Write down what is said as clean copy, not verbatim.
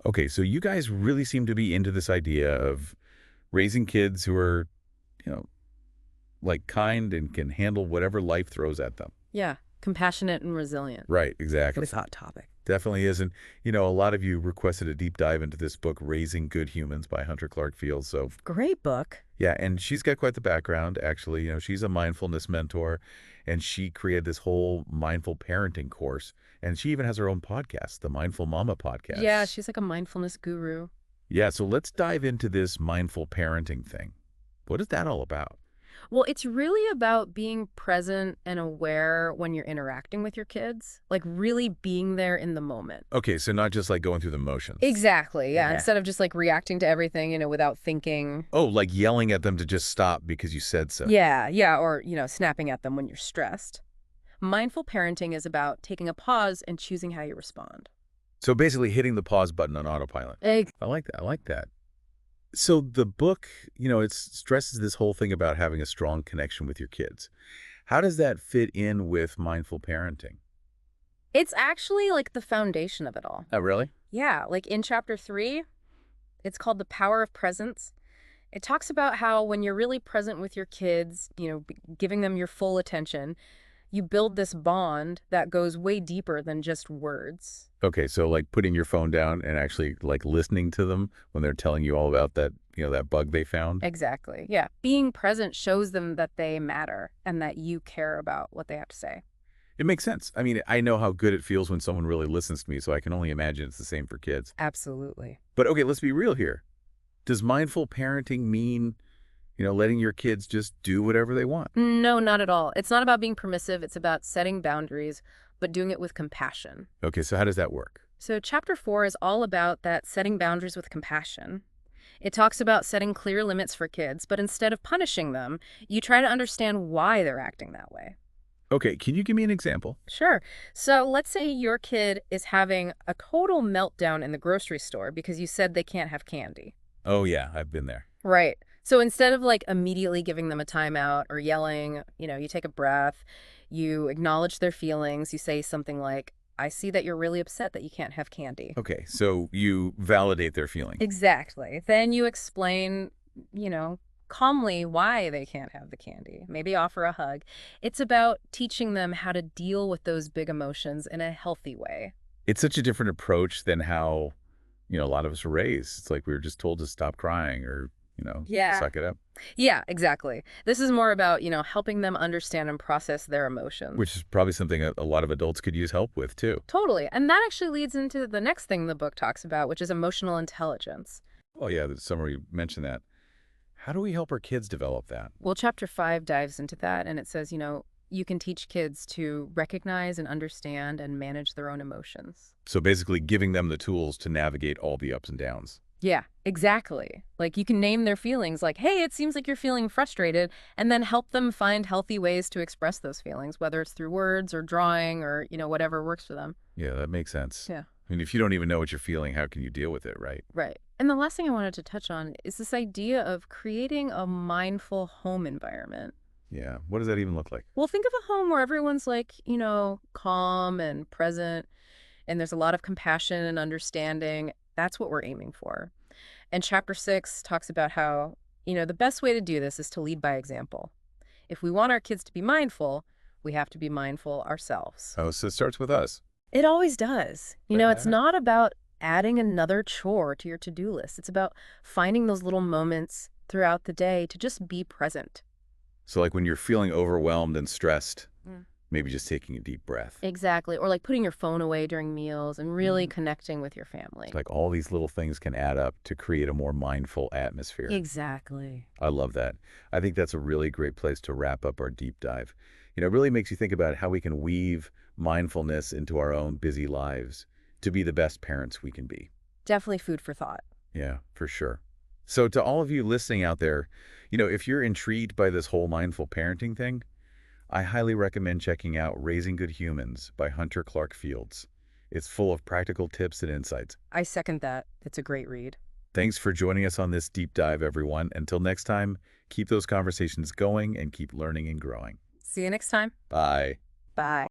Okay, so you guys really seem to be into this idea of raising kids who are, you know, like kind and can handle whatever life throws at them. Yeah, compassionate and resilient. Right, exactly. Really hot topic. Definitely is. And, a lot of you requested a deep dive into this book, Raising Good Humans by Hunter Clarke-Fields. So, Great book. yeah, and she's got quite the background, actually. She's a mindfulness mentor, and she created this whole mindful parenting course. And she even has her own podcast, the Mindful Mama Yeah, podcast. she's like a mindfulness guru. Yeah, so let's dive into this mindful parenting thing. What is that all about? Well, it's really about being present and aware when you're interacting with your kids, like really being there in the moment. Okay, so not just like going through the motions. Exactly. Yeah. Yeah. Instead of just like reacting to everything, without thinking. Oh, like yelling at them to just stop because you said so. Yeah. Yeah. Or, snapping at them when you're stressed. Mindful parenting is about taking a pause and choosing how you respond. So basically hitting the pause button on autopilot. Egg. I like that. I like that. So the book, it stresses this whole thing about having a strong connection with your kids. How does that fit in with mindful parenting? It's actually like the foundation of it all. Oh, really? Yeah. Like in chapter 3, it's called The Power of Presence. It talks about how when you're really present with your kids, giving them your full attention, you build this bond that goes way deeper than just words. Okay, so like putting your phone down and actually like listening to them when they're telling you all about that, that bug they found. Exactly. Yeah. Being present shows them that they matter and that you care about what they have to say. It makes sense. I mean, I know how good it feels when someone really listens to me, so I can only imagine it's the same for kids. Absolutely. But okay, let's be real here. Does mindful parenting mean, letting your kids just do whatever they want? No, not at all. It's not about being permissive. It's about setting boundaries, but doing it with compassion. Okay, so how does that work? So chapter 4 is all about that setting boundaries with compassion. It talks about setting clear limits for kids, but instead of punishing them, you try to understand why they're acting that way. Okay, can you give me an example? Sure. So let's say your kid is having a total meltdown in the grocery store because you said they can't have candy. Oh, yeah, I've been there. Right. So instead of like immediately giving them a timeout or yelling, you take a breath, you acknowledge their feelings, you say something like, I see that you're really upset that you can't have candy. Okay, so you validate their feeling. Exactly. Then you explain, you know, calmly why they can't have the candy. Maybe offer a hug. It's about teaching them how to deal with those big emotions in a healthy way. It's such a different approach than how, a lot of us were raised. It's like we were just told to stop crying or, Yeah. suck it up, Yeah, exactly. This is more about, helping them understand and process their which emotions. is probably something a lot of adults could use help with too. Totally. And that actually leads into the next thing the book talks about, which is emotional intelligence. Oh, yeah, the summary mentioned that. How do we help our kids develop that? Well, chapter 5 dives into that, and it says, you can teach kids to recognize and understand and manage their own emotions. So basically giving them the tools to navigate all the ups and downs. Yeah, exactly. Like you can name their feelings like, hey, it seems like you're feeling frustrated, and then help them find healthy ways to express those feelings, whether it's through words or drawing or, whatever works for them. Yeah, that makes sense. Yeah. I mean, if you don't even know what you're feeling, how can you deal with it, right? Right. And the last thing I wanted to touch on is this idea of creating a mindful home environment. Yeah. What does that even look like? Well, think of a home where everyone's like, calm and present, and there's a lot of compassion and understanding. That's what we're aiming for. And chapter 6 talks about how, the best way to do this is to lead by example. If we want our kids to be mindful, we have to be mindful ourselves. Oh, so it starts with us. It always does. It's Yeah. not about adding another chore to your to-do list. It's about finding those little moments throughout the day to just be present. So like when you're feeling overwhelmed and stressed, maybe just taking a deep breath. Exactly. Or like putting your phone away during meals and really connecting with your family. Like all these little things can add up to create a more mindful atmosphere. Exactly. I love that. I think that's a really great place to wrap up our deep dive. It really makes you think about how we can weave mindfulness into our own busy lives to be the best parents we can be. Definitely food for thought. Yeah, for sure. So to all of you listening out there, if you're intrigued by this whole mindful parenting thing, I highly recommend checking out Raising Good Humans by Hunter Clarke-Fields. It's full of practical tips and insights. I second that. It's a great read. Thanks for joining us on this deep dive, everyone. Until next time, keep those conversations going and keep learning and growing. See you next time. Bye. Bye.